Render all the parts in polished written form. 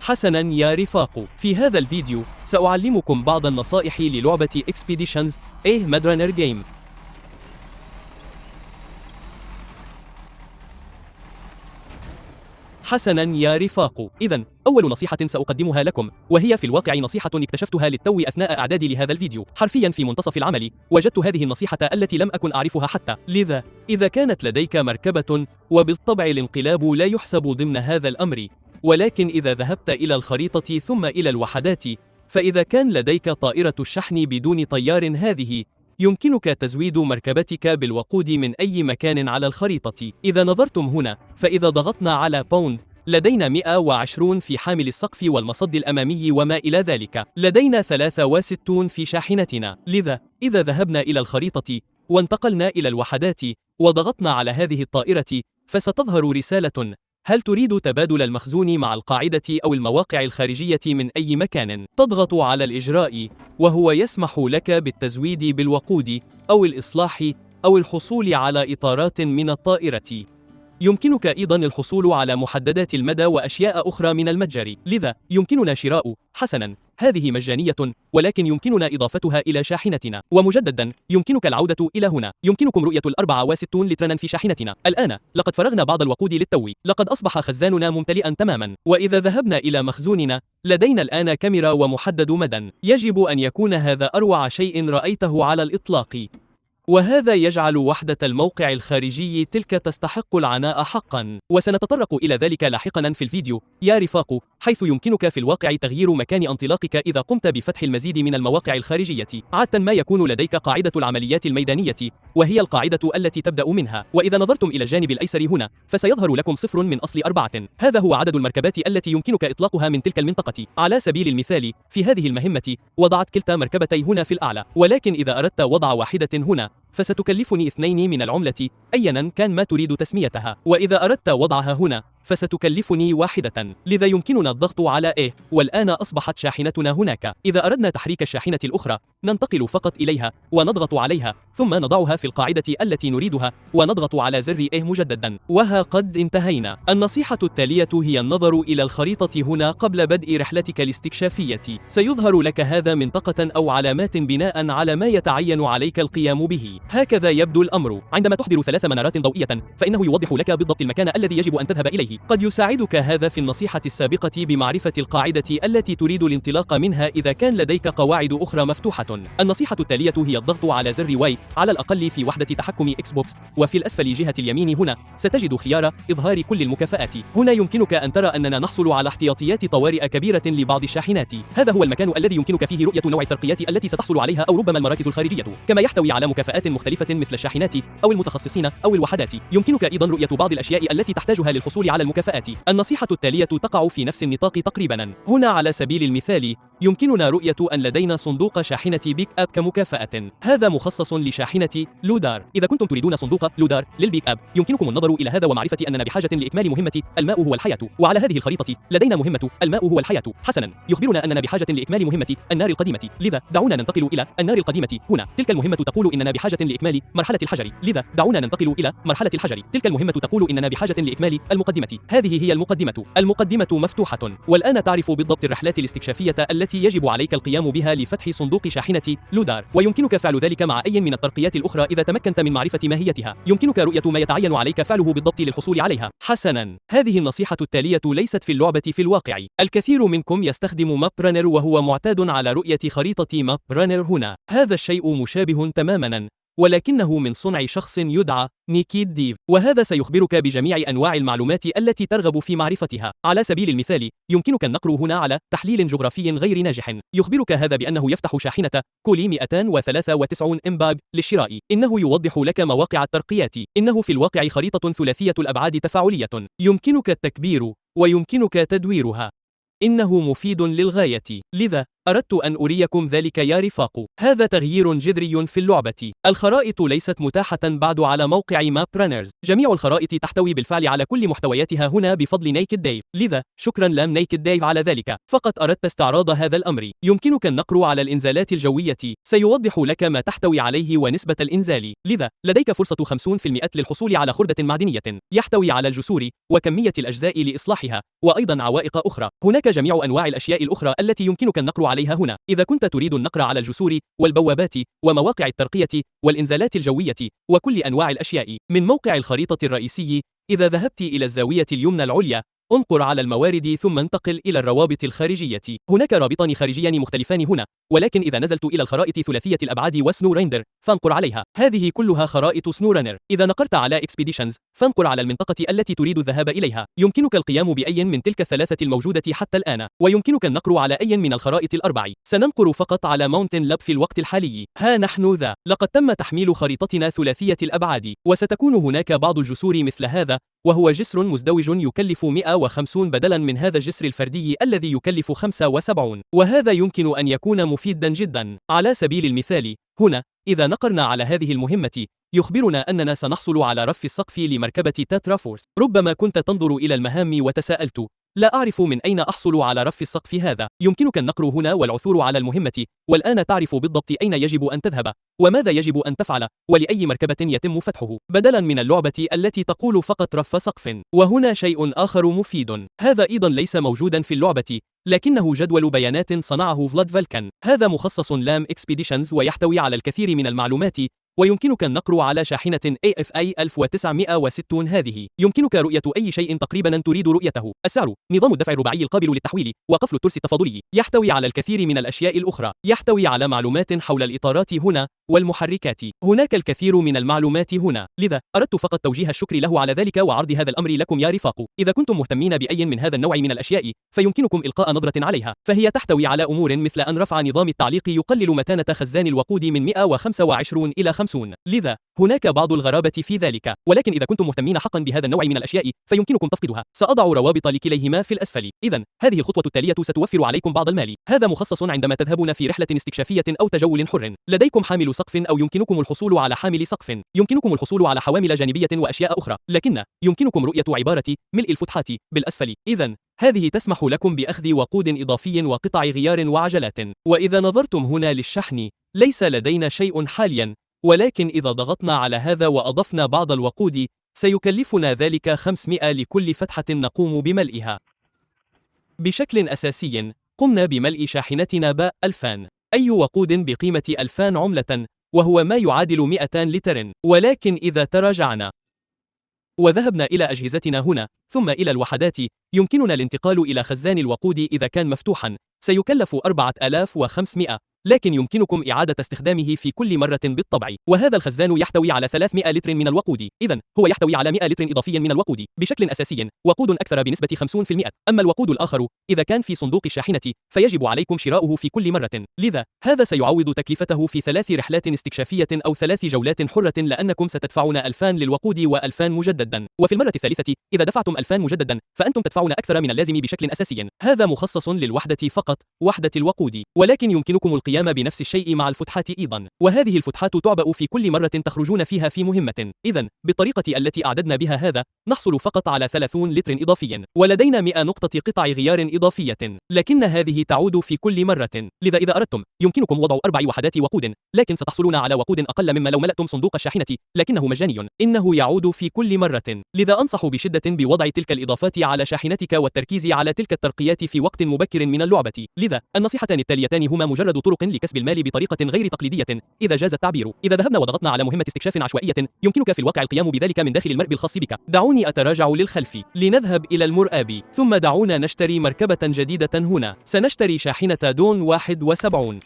حسناً يا رفاق، في هذا الفيديو سأعلمكم بعض النصائح للعبة Expeditions A Mad Runner Game. حسناً يا رفاق، إذن أول نصيحة سأقدمها لكم، وهي في الواقع نصيحة اكتشفتها للتو أثناء إعدادي لهذا الفيديو، حرفياً في منتصف العمل وجدت هذه النصيحة التي لم أكن أعرفها حتى. لذا إذا كانت لديك مركبة، وبالطبع الانقلاب لا يحسب ضمن هذا الأمر، ولكن إذا ذهبت إلى الخريطة ثم إلى الوحدات، فإذا كان لديك طائرة الشحن بدون طيار، هذه يمكنك تزويد مركبتك بالوقود من أي مكان على الخريطة. إذا نظرتم هنا، فإذا ضغطنا على باوند لدينا 120 في حامل السقف والمصد الأمامي وما إلى ذلك. لدينا 63 في شاحنتنا. لذا إذا ذهبنا إلى الخريطة وانتقلنا إلى الوحدات وضغطنا على هذه الطائرة، فستظهر رسالة: هل تريد تبادل المخزون مع القاعدة أو المواقع الخارجية من أي مكان؟ تضغط على الإجراء، وهو يسمح لك بالتزويد بالوقود أو الإصلاح أو الحصول على إطارات من الطائرة. يمكنك أيضاً الحصول على محددات المدى وأشياء أخرى من المتجر، لذا يمكننا شراء. حسناً، هذه مجانية، ولكن يمكننا إضافتها إلى شاحنتنا. ومجدداً يمكنك العودة إلى هنا. يمكنكم رؤية 64 لتراً في شاحنتنا. الآن لقد فرغنا بعض الوقود للتو، لقد أصبح خزاننا ممتلئاً تماماً. وإذا ذهبنا إلى مخزوننا، لدينا الآن كاميرا ومحدد مدى. يجب أن يكون هذا أروع شيء رأيته على الإطلاق، وهذا يجعل وحدة الموقع الخارجي تلك تستحق العناء حقاً، وسنتطرق إلى ذلك لاحقاً في الفيديو يا رفاق، حيث يمكنك في الواقع تغيير مكان انطلاقك إذا قمت بفتح المزيد من المواقع الخارجية. عادة ما يكون لديك قاعدة العمليات الميدانية، وهي القاعدة التي تبدأ منها، وإذا نظرتم إلى الجانب الأيسر هنا، فسيظهر لكم 0 من أصل 4. هذا هو عدد المركبات التي يمكنك إطلاقها من تلك المنطقة. على سبيل المثال، في هذه المهمة وضعت كلتا مركبتي هنا في الأعلى، ولكن إذا أردت وضع واحدة هنا، فستكلفني 2 من العملة أياً كان ما تريد تسميتها، وإذا أردت وضعها هنا فستكلفني 1. لذا يمكننا الضغط على A، والآن أصبحت شاحنتنا هناك. إذا أردنا تحريك الشاحنة الأخرى، ننتقل فقط إليها ونضغط عليها، ثم نضعها في القاعدة التي نريدها ونضغط على زر A مجدداً. وها قد انتهينا. النصيحة التالية هي النظر إلى الخريطة هنا قبل بدء رحلتك الاستكشافية. سيظهر لك هذا منطقة أو علامات بناء على ما يتعين عليك القيام به. هكذا يبدو الأمر. عندما تحضر 3 منارات ضوئية، فإنه يوضح لك بالضبط المكان الذي يجب أن تذهب إليه. قد يساعدك هذا في النصيحة السابقة بمعرفة القاعدة التي تريد الانطلاق منها إذا كان لديك قواعد أخرى مفتوحة. النصيحة التالية هي الضغط على زر واي على الأقل في وحدة تحكم إكس بوكس، وفي الأسفل جهة اليمين هنا ستجد خيار إظهار كل المكافآت. هنا يمكنك أن ترى أننا نحصل على احتياطيات طوارئ كبيرة لبعض الشاحنات. هذا هو المكان الذي يمكنك فيه رؤية نوع الترقيات التي ستحصل عليها أو ربما المراكز الخارجية، كما يحتوي على مكافآت مختلفة مثل الشاحنات أو المتخصصين أو الوحدات. يمكنك أيضا رؤية بعض الأشياء التي تحتاجها للحصول على المكافآت. النصيحة التالية تقع في نفس النطاق تقريبا. هنا على سبيل المثال يمكننا رؤية أن لدينا صندوق شاحنة بيك أب كمكافأة، هذا مخصص لشاحنة لودار. إذا كنتم تريدون صندوق لودار للبيك أب، يمكنكم النظر إلى هذا ومعرفة أننا بحاجة لإكمال مهمة الماء هو الحياة، وعلى هذه الخريطة لدينا مهمة الماء هو الحياة. حسنا، يخبرنا أننا بحاجة لإكمال مهمة النار القديمة، لذا دعونا ننتقل إلى النار القديمة. هنا تلك المهمة تقول إننا بحاجة لإكمال مرحلة الحجر، لذا دعونا ننتقل إلى مرحلة الحجر. تلك المهمة تقول إننا بحاجة لإكمال المقدمة، هذه هي المقدمة. المقدمة مفتوحة، والآن تعرف بالضبط الرحلات الاستكشافية التي يجب عليك القيام بها لفتح صندوق شاحنة لودار، ويمكنك فعل ذلك مع أي من الترقيات الأخرى إذا تمكنت من معرفة ماهيتها. يمكنك رؤية ما يتعين عليك فعله بالضبط للحصول عليها. حسناً، هذه النصيحة التالية ليست في اللعبة في الواقع. الكثير منكم يستخدم ماب رانر وهو معتاد على رؤية خريطة ماب رانر هنا. هذا الشيء مشابه تماماً، ولكنه من صنع شخص يدعى نيكيد ديف، وهذا سيخبرك بجميع أنواع المعلومات التي ترغب في معرفتها. على سبيل المثال، يمكنك النقر هنا على تحليل جغرافي غير ناجح. يخبرك هذا بأنه يفتح شاحنة كولي 293 إمباغ للشراء. إنه يوضح لك مواقع الترقيات. إنه في الواقع خريطة ثلاثية الأبعاد تفاعلية، يمكنك التكبير ويمكنك تدويرها. إنه مفيد للغاية، لذا أردت أن أريكم ذلك يا رفاق. هذا تغيير جذري في اللعبة. الخرائط ليست متاحة بعد على موقع ماب رانرز. جميع الخرائط تحتوي بالفعل على كل محتوياتها هنا بفضل نيكد ديف. لذا شكرا لام نيكد ديف على ذلك. فقط أردت استعراض هذا الأمر. يمكنك النقر على الإنزالات الجوية. سيوضح لك ما تحتوي عليه ونسبة الإنزال. لذا لديك فرصة 50% للحصول على خردة معدنية يحتوي على الجسور وكمية الأجزاء لإصلاحها وأيضا عوائق أخرى. هناك جميع أنواع الأشياء الأخرى التي يمكنك النقر عليها هنا. إذا كنت تريد النقر على الجسور والبوابات ومواقع الترقية والإنزالات الجوية وكل أنواع الأشياء من موقع الخريطة الرئيسي، إذا ذهبت إلى الزاوية اليمنى العليا انقر على الموارد ثم انتقل إلى الروابط الخارجية. هناك رابطان خارجيان مختلفان هنا، ولكن إذا نزلت إلى الخرائط ثلاثية الأبعاد وسنو ريندر فانقر عليها. هذه كلها خرائط سنو رانر. إذا نقرت على إكسبيديشنز فانقر على المنطقة التي تريد الذهاب إليها. يمكنك القيام بأي من تلك الثلاثة الموجودة حتى الآن، ويمكنك النقر على أي من الخرائط الأربع. سننقر فقط على ماونتن لاب في الوقت الحالي. ها نحن ذا. لقد تم تحميل خريطتنا ثلاثية الأبعاد، وستكون هناك بعض الجسور مثل هذا، وهو جسر مزدوج يكلف 150 بدلا من هذا الجسر الفردي الذي يكلف 75، وهذا يمكن أن يكون مفيدا جدا. على سبيل المثال هنا إذا نقرنا على هذه المهمة يخبرنا أننا سنحصل على رف السقف لمركبة تاترا فورس. ربما كنت تنظر إلى المهام وتساءلت لا أعرف من أين أحصل على رف السقف هذا. يمكنك النقر هنا والعثور على المهمة، والآن تعرف بالضبط أين يجب أن تذهب وماذا يجب أن تفعل ولأي مركبة يتم فتحه، بدلا من اللعبة التي تقول فقط رف سقف. وهنا شيء آخر مفيد، هذا أيضا ليس موجودا في اللعبة، لكنه جدول بيانات صنعه فلاد فالكان. هذا مخصص لام إكسبيديشنز ويحتوي على الكثير من المعلومات، ويمكنك النقر على شاحنة AFI 1960. هذه يمكنك رؤية أي شيء تقريبا تريد رؤيته. السعر، نظام الدفع الرباعي القابل للتحويل، وقفل الترس التفاضلي. يحتوي على الكثير من الأشياء الأخرى، يحتوي على معلومات حول الإطارات هنا والمحركات. هناك الكثير من المعلومات هنا، لذا أردت فقط توجيه الشكر له على ذلك وعرض هذا الأمر لكم يا رفاق. إذا كنتم مهتمين بأي من هذا النوع من الأشياء فيمكنكم إلقاء نظرة عليها، فهي تحتوي على أمور مثل أن رفع نظام التعليق يقلل متانة خزان الوقود من 125 إلى 50. لذا هناك بعض الغرابة في ذلك، ولكن إذا كنتم مهتمين حقا بهذا النوع من الأشياء فيمكنكم تفقدها. سأضع روابط لكليهما في الأسفل. إذن هذه الخطوة التالية ستوفر عليكم بعض المال. هذا مخصص عندما تذهبون في رحلة استكشافية أو تجول حر. لديكم حامل سقف أو يمكنكم الحصول على حامل سقف. يمكنكم الحصول على حوامل جانبية وأشياء أخرى، لكن يمكنكم رؤية عبارة ملء الفتحات بالأسفل. إذن هذه تسمح لكم بأخذ وقود إضافي وقطع غيار وعجلات. وإذا نظرتم هنا للشحن ليس لدينا شيء حاليا، ولكن إذا ضغطنا على هذا وأضفنا بعض الوقود سيكلفنا ذلك 500 لكل فتحة نقوم بملئها. بشكل أساسي قمنا بملء شاحنتنا باء 2000 أي وقود بقيمة 2000 عملة، وهو ما يعادل 200 لتر. ولكن إذا تراجعنا وذهبنا إلى أجهزتنا هنا ثم إلى الوحدات، يمكننا الانتقال إلى خزان الوقود إذا كان مفتوحا، سيكلف 4500، لكن يمكنكم إعادة استخدامه في كل مرة بالطبع. وهذا الخزان يحتوي على 300 لتر من الوقود، إذن هو يحتوي على 100 لتر إضافي من الوقود بشكل أساسي، وقود أكثر بنسبة 50%. أما الوقود الآخر إذا كان في صندوق الشاحنة فيجب عليكم شراؤه في كل مرة، لذا هذا سيعوض تكلفته في 3 رحلات استكشافية أو 3 جولات حرة، لأنكم ستدفعون 2000 للوقود و2000 مجددا، وفي المرة الثالثة إذا دفعتم 2000 مجددا فأنتم تدفعون أكثر من اللازم بشكل أساسي. هذا مخصص للوحدة فقط، وحدة الوقود، ولكن يمكنكم القيام بنفس الشيء مع الفتحات أيضا، وهذه الفتحات تعبأ في كل مرة تخرجون فيها في مهمة. إذن بالطريقة التي أعددنا بها هذا نحصل فقط على 30 لتر إضافي، ولدينا 100 نقطة قطع غيار إضافية، لكن هذه تعود في كل مرة. لذا إذا أردتم يمكنكم وضع 4 وحدات وقود، لكن ستحصلون على وقود أقل مما لو ملأتم صندوق الشاحنة، لكنه مجاني، إنه يعود في كل مرة. لذا أنصح بشدة بوضع تلك الإضافات على شاحنتك والتركيز على تلك الترقيات في وقت مبكر من اللعبة. لذا النصيحتان التاليتان هما مجرد طرق لكسب المال بطريقة غير تقليدية إذا جاز التعبير. إذا ذهبنا وضغطنا على مهمة استكشاف عشوائية يمكنك في الواقع القيام بذلك من داخل المرء الخاص بك. دعوني أتراجع للخلف لنذهب إلى المرآب، ثم دعونا نشتري مركبة جديدة هنا. سنشتري شاحنة دون 71.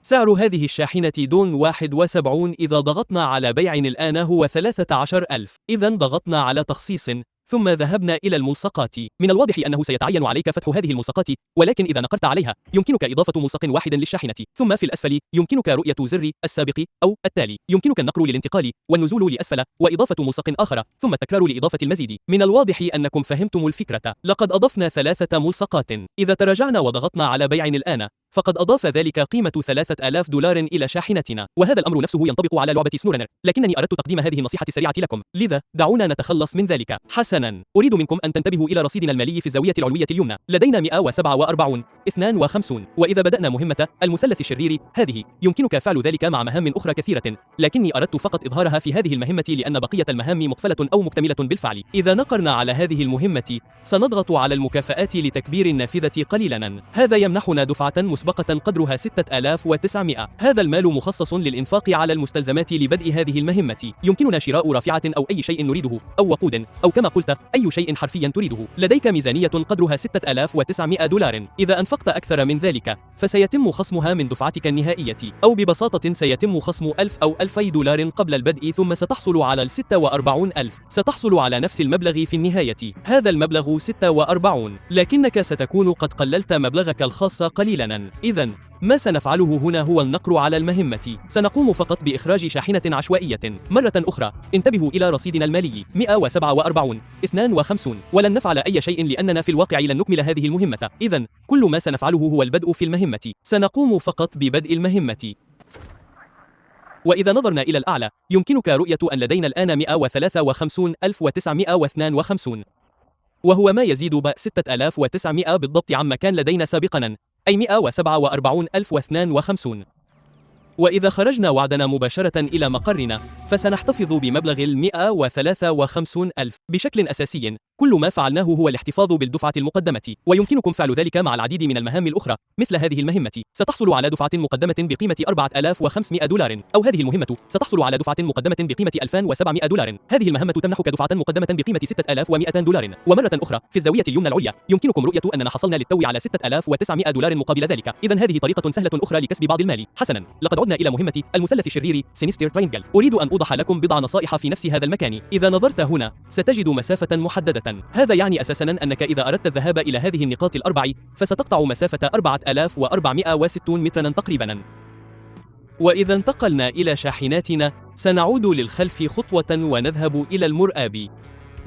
سعر هذه الشاحنة دون 71 إذا ضغطنا على بيع الآن هو 13,000. إذا ضغطنا على تخصيص ثم ذهبنا إلى الملصقات. من الواضح أنه سيتعين عليك فتح هذه الملصقات، ولكن إذا نقرت عليها يمكنك إضافة ملصق واحد للشاحنة، ثم في الأسفل يمكنك رؤية زر السابق أو التالي. يمكنك النقر للانتقال والنزول لأسفل وإضافة ملصق آخر، ثم التكرار لإضافة المزيد. من الواضح أنكم فهمتم الفكرة. لقد أضفنا 3 ملصقات. إذا تراجعنا وضغطنا على بيع الآن فقد أضاف ذلك قيمة $3000 إلى شاحنتنا، وهذا الأمر نفسه ينطبق على لعبة سنورنر، لكنني أردت تقديم هذه النصيحة السريعة لكم، لذا دعونا نتخلص من ذلك. حسناً، أريد منكم أن تنتبهوا إلى رصيدنا المالي في الزاوية العلوية اليمنى، لدينا 147 52، وإذا بدأنا مهمة المثلث الشرير هذه يمكنك فعل ذلك مع مهام أخرى كثيرة، لكني أردت فقط إظهارها في هذه المهمة لأن بقية المهام مقفلة أو مكتملة بالفعل. إذا نقرنا على هذه المهمة سنضغط على المكافآت لتكبير النافذة قليلاً، هذا يمنحنا دفعة مسبقة قدرها 6900. هذا المال مخصص للإنفاق على المستلزمات لبدء هذه المهمة، يمكننا شراء رافعة أو أي شيء نريده أو وقود أو كما قلت أي شيء حرفيا تريده. لديك ميزانية قدرها $6900. إذا أنفقت أكثر من ذلك فسيتم خصمها من دفعتك النهائية، أو ببساطة سيتم خصم 1000 أو $2000 قبل البدء، ثم ستحصل على 46000. ستحصل على نفس المبلغ في النهاية، هذا المبلغ 46، لكنك ستكون قد قللت مبلغك الخاص قليلا. إذن ما سنفعله هنا هو النقر على المهمة، سنقوم فقط بإخراج شاحنة عشوائية. مرة أخرى انتبهوا إلى رصيدنا المالي 147 52، ولن نفعل أي شيء لأننا في الواقع لن نكمل هذه المهمة. إذن كل ما سنفعله هو البدء في المهمة، سنقوم فقط ببدء المهمة. وإذا نظرنا إلى الأعلى يمكنك رؤية أن لدينا الآن 153952، وهو ما يزيد ب 6900 بالضبط عما كان لدينا سابقا، أي 147052. وإذا خرجنا وعدنا مباشرة إلى مقرنا فسنحتفظ بمبلغ 153000 بشكل أساسي. كل ما فعلناه هو الاحتفاظ بالدفعة المقدمة، ويمكنكم فعل ذلك مع العديد من المهام الأخرى مثل هذه المهمة. ستحصل على دفعة مقدمة بقيمة $4500، أو هذه المهمة ستحصل على دفعة مقدمة بقيمة $2700. هذه المهمة تمنحك دفعة مقدمة بقيمة $6200. ومرة أخرى في الزاوية اليمنى العليا يمكنكم رؤية أننا حصلنا للتو على $6900 مقابل ذلك. إذن هذه طريقة سهلة أخرى لكسب بعض المال. حسنا، لقد عدنا إلى مهمة المثلث الشرير سينستر ترينجل. أريد أن أوضح لكم بضع نصائح في نفس هذا المكان. إذا نظرت هنا ستجد مسافة محددة، هذا يعني أساسا أنك إذا أردت الذهاب إلى هذه النقاط الأربع فستقطع مسافة 4460 مترا تقريبا. وإذا انتقلنا إلى شاحناتنا سنعود للخلف خطوة ونذهب إلى المرآب.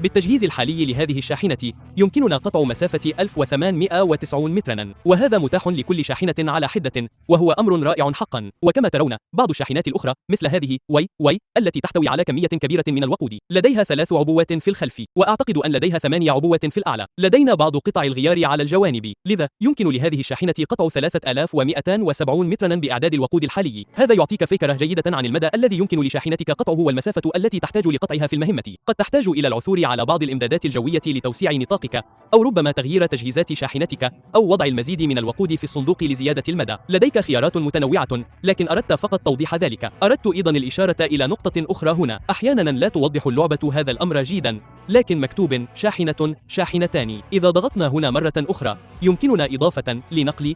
بالتجهيز الحالي لهذه الشاحنة يمكننا قطع مسافة 1890 مترا، وهذا متاح لكل شاحنة على حدة، وهو أمر رائع حقا. وكما ترون بعض الشاحنات الأخرى مثل هذه واي التي تحتوي على كمية كبيرة من الوقود لديها 3 عبوات في الخلف، وأعتقد أن لديها 8 عبوات في الأعلى. لدينا بعض قطع الغيار على الجوانب، لذا يمكن لهذه الشاحنة قطع 3270 مترا بإعداد الوقود الحالي. هذا يعطيك فكرة جيدة عن المدى الذي يمكن لشاحنتك قطعه والمسافة التي تحتاج لقطعها في المهمة. قد تحتاج إلى العثور على بعض الإمدادات الجوية لتوسيع نطاقك، أو ربما تغيير تجهيزات شاحنتك، أو وضع المزيد من الوقود في الصندوق لزيادة المدى. لديك خيارات متنوعة، لكن أردت فقط توضيح ذلك. أردت أيضا الإشارة إلى نقطة أخرى هنا، أحيانا لا توضح اللعبة هذا الأمر جيدا، لكن مكتوب شاحنة شاحنتان. إذا ضغطنا هنا مرة أخرى يمكننا إضافة لنقل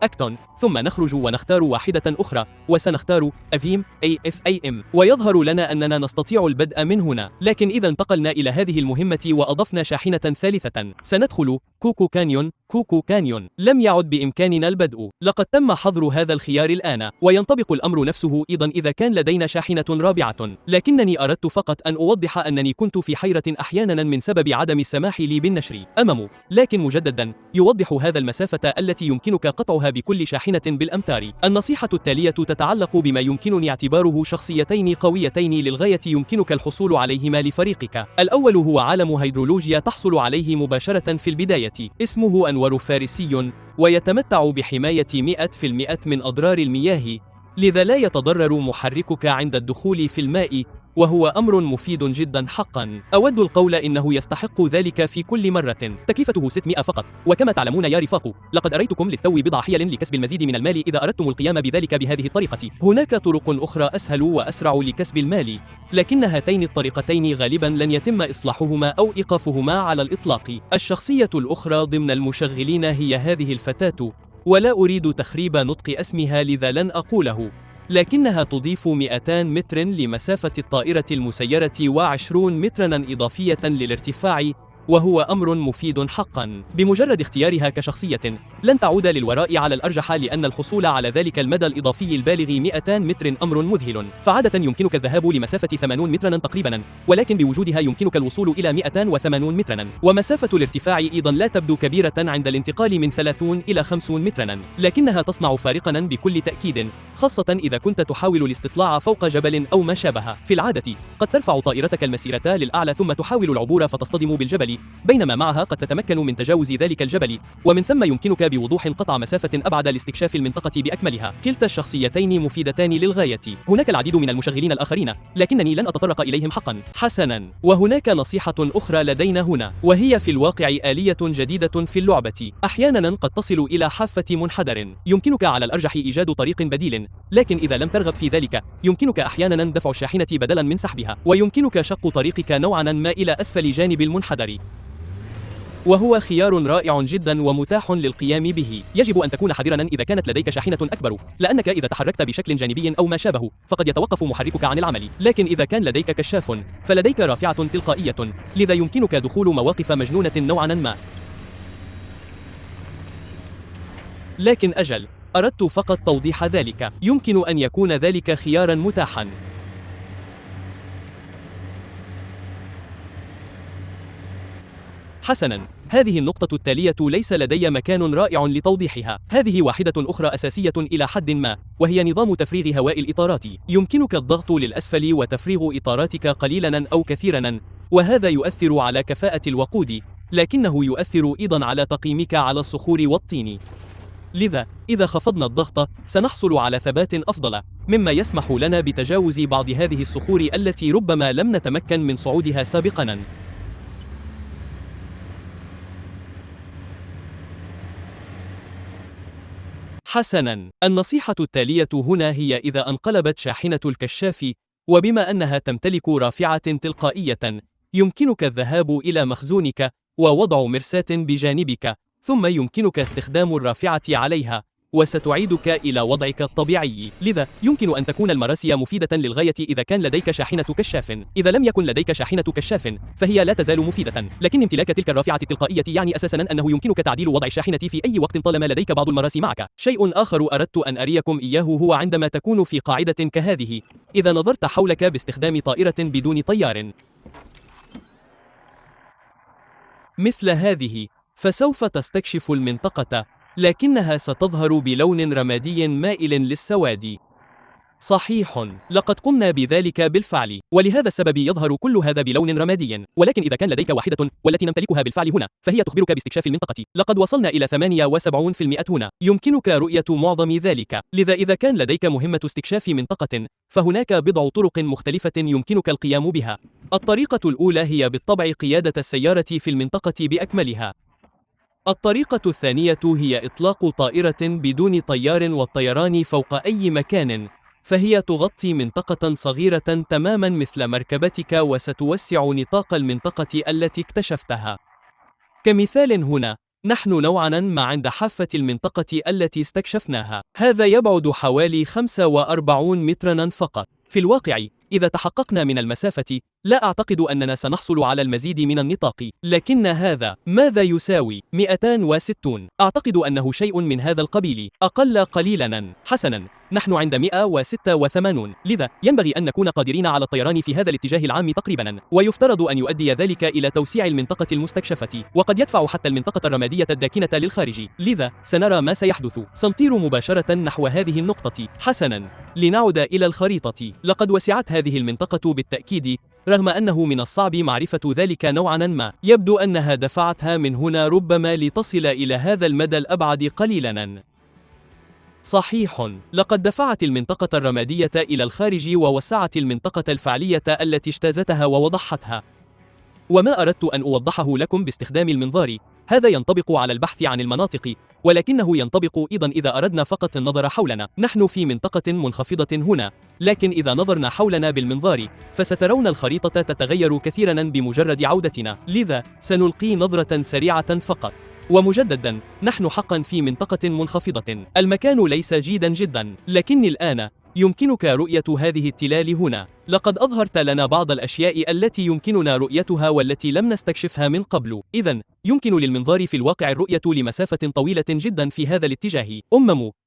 أكتون، ثم نخرج ونختار واحدة أخرى، وسنختار أفيم AFAM، ويظهر لنا أننا نستطيع البدء من هنا. لكن إذا انتقلنا إلى هذه المهمة وأضفنا شاحنة ثالثة سندخل كوكو كانيون. لم يعد بإمكاننا البدء، لقد تم حظر هذا الخيار الآن، وينطبق الأمر نفسه أيضا إذا كان لدينا شاحنة رابعة. لكنني أردت فقط أن أوضح أنني كنت في حيرة أحيانا من سبب عدم السماح لي بالنشر أمامه. لكن مجددا يوضح هذا المسافة التي يمكنك قطعها بكل شاحنة بالأمتار. النصيحة التالية تتعلق بما يمكنني اعتباره شخصيتين قويتين للغاية يمكنك الحصول عليهما لفريقك. الأول هو عالم هيدرولوجيا تحصل عليه مباشرة في البداية، اسمه أنور فارسي، ويتمتع بحماية 100% من أضرار المياه، لذا لا يتضرر محركك عند الدخول في الماء، وهو أمر مفيد جدا حقا. أود القول إنه يستحق ذلك في كل مرة. تكلفته 600 فقط، وكما تعلمون يا رفاق لقد أريتكم للتو بضع حيل لكسب المزيد من المال إذا أردتم القيام بذلك بهذه الطريقة. هناك طرق أخرى أسهل وأسرع لكسب المال، لكن هاتين الطريقتين غالبا لن يتم إصلاحهما أو إيقافهما على الإطلاق. الشخصية الأخرى ضمن المشغلين هي هذه الفتاة، ولا أريد تخريب نطق اسمها لذا لن أقوله، لكنها تضيف 200 متر لمسافة الطائرة المسيرة و20 مترا إضافية للارتفاع، وهو أمر مفيد حقا. بمجرد اختيارها كشخصية لن تعود للوراء على الأرجح، لأن الحصول على ذلك المدى الإضافي البالغ 200 متر أمر مذهل. فعادة يمكنك الذهاب لمسافة 80 مترا تقريبا، ولكن بوجودها يمكنك الوصول إلى 280 مترا. ومسافة الارتفاع أيضا لا تبدو كبيرة عند الانتقال من 30 إلى 50 مترا، لكنها تصنع فارقا بكل تأكيد، خاصة إذا كنت تحاول الاستطلاع فوق جبل أو ما شابه. في العادة قد ترفع طائرتك المسيرة للأعلى ثم تحاول العبور فتصطدم بالجبل، بينما معها قد تتمكن من تجاوز ذلك الجبل، ومن ثم يمكنك بوضوح قطع مسافة أبعد لاستكشاف المنطقة بأكملها. كلتا الشخصيتين مفيدتان للغاية. هناك العديد من المشغلين الآخرين، لكنني لن أتطرق إليهم حقا. حسنا، وهناك نصيحة أخرى لدينا هنا، وهي في الواقع آلية جديدة في اللعبة. أحيانا قد تصل إلى حافة منحدر، يمكنك على الأرجح إيجاد طريق بديل، لكن إذا لم ترغب في ذلك يمكنك أحيانا دفع الشاحنة بدلا من سحبها، ويمكنك شق طريقك نوعا ما إلى أسفل جانب المنحدر، وهو خيار رائع جدا ومتاح للقيام به. يجب أن تكون حذرا إذا كانت لديك شاحنة أكبر، لأنك إذا تحركت بشكل جانبي أو ما شابه فقد يتوقف محركك عن العمل. لكن إذا كان لديك كشاف فلديك رافعة تلقائية، لذا يمكنك دخول مواقف مجنونة نوعا ما. لكن أجل، أردت فقط توضيح ذلك. يمكن أن يكون ذلك خيارا متاحا. حسنا، هذه النقطة التالية ليس لدي مكان رائع لتوضيحها. هذه واحدة أخرى أساسية إلى حد ما، وهي نظام تفريغ هواء الإطارات. يمكنك الضغط للأسفل وتفريغ إطاراتك قليلا أو كثيرا، وهذا يؤثر على كفاءة الوقود، لكنه يؤثر أيضا على تقييمك على الصخور والطين. لذا إذا خفضنا الضغط سنحصل على ثبات أفضل، مما يسمح لنا بتجاوز بعض هذه الصخور التي ربما لم نتمكن من صعودها سابقا. حسنا، النصيحة التالية هنا هي إذا انقلبت شاحنة الكشاف، وبما أنها تمتلك رافعة تلقائية، يمكنك الذهاب إلى مخزونك ووضع مرساة بجانبك، ثم يمكنك استخدام الرافعة عليها وستعيدك إلى وضعك الطبيعي. لذا يمكن أن تكون المراسي مفيدة للغاية إذا كان لديك شاحنة كشاف. إذا لم يكن لديك شاحنة كشاف فهي لا تزال مفيدة، لكن امتلاك تلك الرافعة التلقائية يعني أساساً أنه يمكنك تعديل وضع الشاحنة في أي وقت طالما لديك بعض المراسي معك. شيء آخر أردت أن أريكم إياه هو عندما تكون في قاعدة كهذه. إذا نظرت حولك باستخدام طائرة بدون طيار مثل هذه فسوف تستكشف المنطقة، لكنها ستظهر بلون رمادي مائل للسواد. صحيح، لقد قمنا بذلك بالفعل، ولهذا السبب يظهر كل هذا بلون رمادي. ولكن إذا كان لديك واحدة والتي نمتلكها بالفعل هنا فهي تخبرك باستكشاف المنطقة. لقد وصلنا إلى 78% هنا، يمكنك رؤية معظم ذلك. لذا إذا كان لديك مهمة استكشاف منطقة فهناك بضع طرق مختلفة يمكنك القيام بها. الطريقة الأولى هي بالطبع قيادة السيارة في المنطقة بأكملها. الطريقة الثانية هي إطلاق طائرة بدون طيار والطيران فوق أي مكان، فهي تغطي منطقة صغيرة تماما مثل مركبتك وستوسع نطاق المنطقة التي اكتشفتها. كمثال هنا نحن نوعا ما عند حافة المنطقة التي استكشفناها، هذا يبعد حوالي 45 مترا فقط. في الواقع إذا تحققنا من المسافة لا أعتقد أننا سنحصل على المزيد من النطاق، لكن هذا ماذا يساوي؟ 260. أعتقد أنه شيء من هذا القبيل، أقل قليلا. حسنا، نحن عند 186، لذا ينبغي أن نكون قادرين على الطيران في هذا الاتجاه العام تقريبا، ويفترض أن يؤدي ذلك إلى توسيع المنطقة المستكشفة، وقد يدفع حتى المنطقة الرمادية الداكنة للخارج. لذا سنرى ما سيحدث. سنطير مباشرة نحو هذه النقطة. حسنا، لنعد إلى الخريطة. لقد وسعت هذه المنطقة بالتأكيد، رغم أنه من الصعب معرفة ذلك نوعا ما. يبدو أنها دفعتها من هنا ربما لتصل إلى هذا المدى الأبعد قليلا. صحيح، لقد دفعت المنطقة الرمادية إلى الخارج ووسعت المنطقة الفعلية التي اجتازتها ووضحتها. وما أردت أن أوضحه لكم باستخدام المنظار هذا ينطبق على البحث عن المناطق، ولكنه ينطبق أيضا إذا أردنا فقط النظر حولنا. نحن في منطقة منخفضة هنا، لكن إذا نظرنا حولنا بالمنظار فسترون الخريطة تتغير كثيرا بمجرد عودتنا. لذا سنلقي نظرة سريعة فقط. ومجددا نحن حقا في منطقة منخفضة، المكان ليس جيدا جدا، لكني الآن يمكنك رؤية هذه التلال هنا. لقد أظهرت لنا بعض الأشياء التي يمكننا رؤيتها والتي لم نستكشفها من قبل. إذن، يمكن للمنظار في الواقع الرؤية لمسافة طويلة جدا في هذا الاتجاه.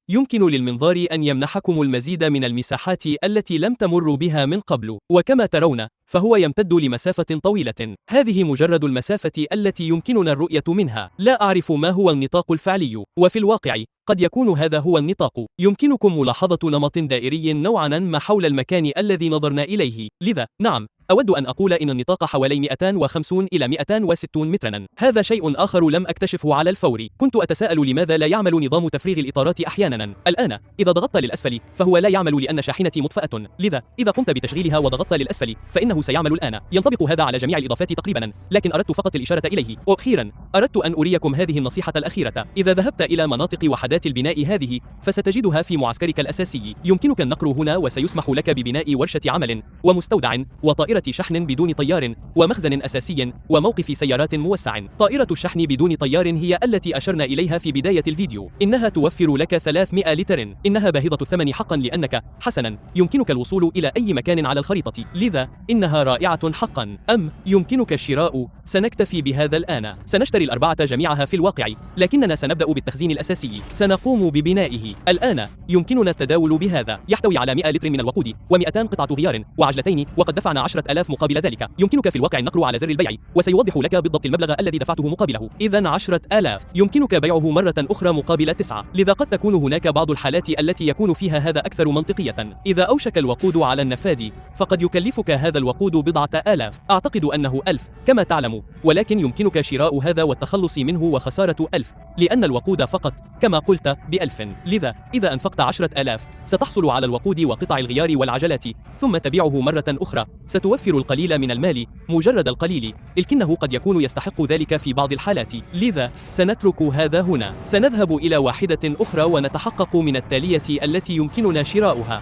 يمكن للمنظار أن يمنحكم المزيد من المساحات التي لم تمروا بها من قبل، وكما ترون، فهو يمتد لمسافة طويلة. هذه مجرد المسافة التي يمكننا الرؤية منها. لا أعرف ما هو النطاق الفعلي، وفي الواقع قد يكون هذا هو النطاق. يمكنكم ملاحظة نمط دائري نوعا ما حول المكان الذي نظرنا إليه. لذا، نعم، أود أن أقول إن النطاق حوالي 250 إلى 260 مترا. هذا شيء آخر لم أكتشفه على الفور. كنت أتساءل لماذا لا يعمل نظام تفريغ الإطارات أحيانا. الآن، إذا ضغطت للأسفل، فهو لا يعمل لأن شاحنتي مطفأة. لذا، إذا قمت بتشغيلها وضغطت للأسفل، فإنه سيعمل الآن. ينطبق هذا على جميع الإضافات تقريبا، لكن أردت فقط الإشارة إليه. وأخيرا، أردت أن أريكم هذه النصيحة الأخيرة. إذا ذهبت إلى مناطق وحدات البناء هذه، فستجدها في معسكرك الأساسي. يمكنك النقر هنا، وسيسمح لك ببناء ورشة عمل، ومستودع، وطائرة شحن بدون طيار، ومخزن أساسي، وموقف سيارات موسع. طائرة الشحن بدون طيار هي التي أشرنا إليها في بداية الفيديو. إنها توفر لك 300 لتر. إنها باهظة الثمن حقا لأنك، حسنا، يمكنك الوصول إلى أي مكان على الخريطة. لذا، إنها رائعة حقا. يمكنك الشراء. سنكتفي بهذا الآن. سنشتري الأربعة جميعها في الواقع، لكننا سنبدأ بالتخزين الأساسي. سنقوم ببنائه. الآن، يمكننا التداول بهذا. يحتوي على 100 لتر من الوقود، و200 قطعة غيار، وعجلتين، وقد دفعنا 10,000 مقابل ذلك. يمكنك في الواقع النقر على زر البيع، وسيوضح لك بالضبط المبلغ الذي دفعته مقابله. إذن 10,000. يمكنك بيعه مرة أخرى مقابل 9. لذا قد تكون هناك بعض الحالات التي يكون فيها هذا أكثر منطقية. إذا أوشك الوقود على النفاذ، فقد يكلفك هذا الوقود بضعة آلاف. أعتقد أنه 1000 كما تعلم، ولكن يمكنك شراء هذا والتخلص منه وخسارة 1000، لأن الوقود فقط، كما قلت، ب1000. لذا، إذا أنفقت 10,000، ستحصل على الوقود وقطع الغيار والعجلات، ثم تبيعه مرة أخرى. ستوفر القليل من المال، مجرد القليل، لكنه قد يكون يستحق ذلك في بعض الحالات. لذا، سنترك هذا هنا. سنذهب إلى واحدة أخرى ونتحقق من التالية التي يمكننا شراؤها.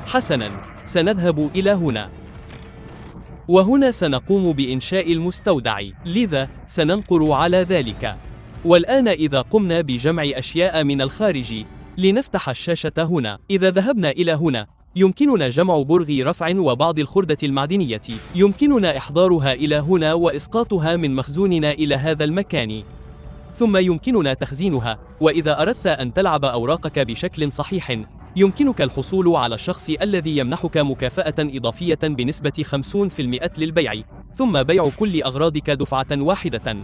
حسنا، سنذهب إلى هنا، وهنا سنقوم بإنشاء المستودع. لذا، سننقر على ذلك. والآن إذا قمنا بجمع أشياء من الخارج، لنفتح الشاشة هنا. إذا ذهبنا إلى هنا، يمكننا جمع برغ رفع وبعض الخردة المعدنية. يمكننا إحضارها إلى هنا وإسقاطها من مخزوننا إلى هذا المكان، ثم يمكننا تخزينها. وإذا أردت أن تلعب أوراقك بشكل صحيح، يمكنك الحصول على الشخص الذي يمنحك مكافأة إضافية بنسبة 50% للبيع، ثم بيع كل أغراضك دفعة واحدة.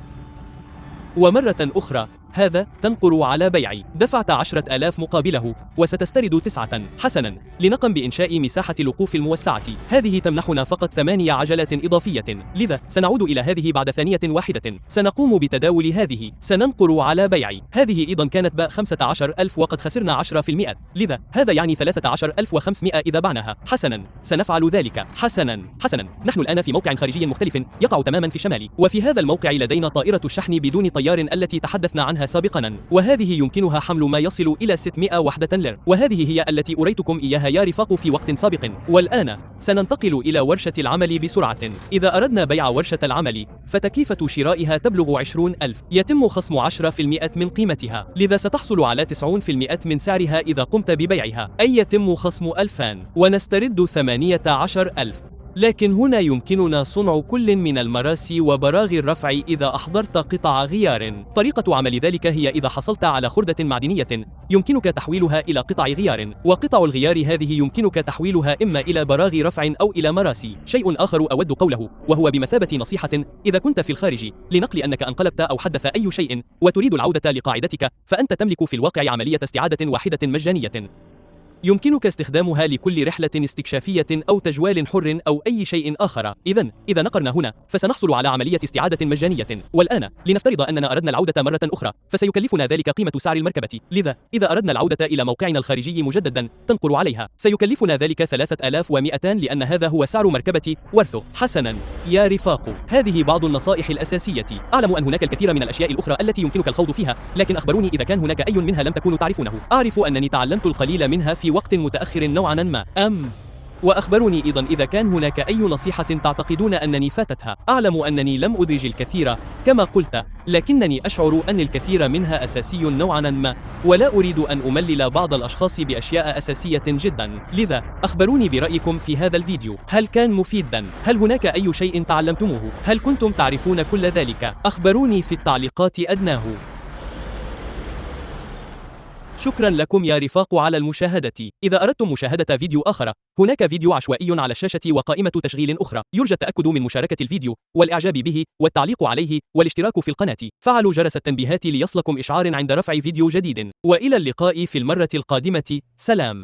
ومرة أخرى، هذا تنقر على بيع. دفعت 10,000 مقابله، وستسترد 9. حسنا، لنقم بإنشاء مساحة الوقوف الموسعة. هذه تمنحنا فقط 8 عجلات إضافية. لذا، سنعود إلى هذه بعد ثانية واحدة. سنقوم بتداول هذه. سننقر على بيع. هذه أيضا كانت ب15,000 وقد خسرنا 10%. لذا، هذا يعني 13,500 إذا بعناها. حسنا، سنفعل ذلك. حسنا، نحن الآن في موقع خارجي مختلف يقع تماما في الشمال، وفي هذا الموقع لدينا طائرة الشحن بدون طيار التي تحدثنا عنها سابقا، وهذه يمكنها حمل ما يصل إلى 600 وحدة لر، وهذه هي التي أريتكم إياها يا رفاق في وقت سابق. والآن، سننتقل إلى ورشة العمل بسرعة. إذا أردنا بيع ورشة العمل، فتكلفة شرائها تبلغ 20,000. يتم خصم 10% من قيمتها، لذا ستحصل على 90% من سعرها إذا قمت ببيعها، أي يتم خصم 2000، ونسترد 18,000. لكن هنا يمكننا صنع كل من المراسي وبراغي الرفع إذا أحضرت قطع غيار. طريقة عمل ذلك هي إذا حصلت على خردة معدنية، يمكنك تحويلها إلى قطع غيار، وقطع الغيار هذه يمكنك تحويلها إما إلى براغي رفع أو إلى مراسي. شيء آخر أود قوله، وهو بمثابة نصيحة إذا كنت في الخارج، لنقل أنك انقلبت أو حدث أي شيء وتريد العودة لقاعدتك، فأنت تملك في الواقع عملية استعادة واحدة مجانية. يمكنك استخدامها لكل رحلة استكشافية أو تجوال حر أو أي شيء آخر. إذا نقرنا هنا، فسنحصل على عملية استعادة مجانية. والآن، لنفترض أننا أردنا العودة مرة أخرى، فسيكلفنا ذلك قيمة سعر المركبة. لذا، إذا أردنا العودة إلى موقعنا الخارجي مجددا، تنقر عليها، سيكلفنا ذلك 3200، لأن هذا هو سعر مركبة ورثو. حسنا يا رفاق، هذه بعض النصائح الأساسية. أعلم أن هناك الكثير من الأشياء الأخرى التي يمكنك الخوض فيها، لكن أخبروني إذا كان هناك أي منها لم تكونوا تعرفونه. أعرف أنني تعلمت القليل منها في وقت متأخر نوعا ما. وأخبروني أيضا إذا كان هناك أي نصيحة تعتقدون أنني فاتتها. أعلم أنني لم أدرج الكثير كما قلت، لكنني أشعر أن الكثير منها أساسي نوعا ما، ولا أريد أن أملل بعض الأشخاص بأشياء أساسية جدا. لذا أخبروني برأيكم في هذا الفيديو. هل كان مفيدا؟ هل هناك أي شيء تعلمتموه؟ هل كنتم تعرفون كل ذلك؟ أخبروني في التعليقات أدناه. شكرا لكم يا رفاق على المشاهدة. إذا أردتم مشاهدة فيديو آخر، هناك فيديو عشوائي على الشاشة وقائمة تشغيل أخرى. يرجى التأكد من مشاركة الفيديو والإعجاب به والتعليق عليه والاشتراك في القناة. فعلوا جرس التنبيهات ليصلكم إشعار عند رفع فيديو جديد. وإلى اللقاء في المرة القادمة. سلام.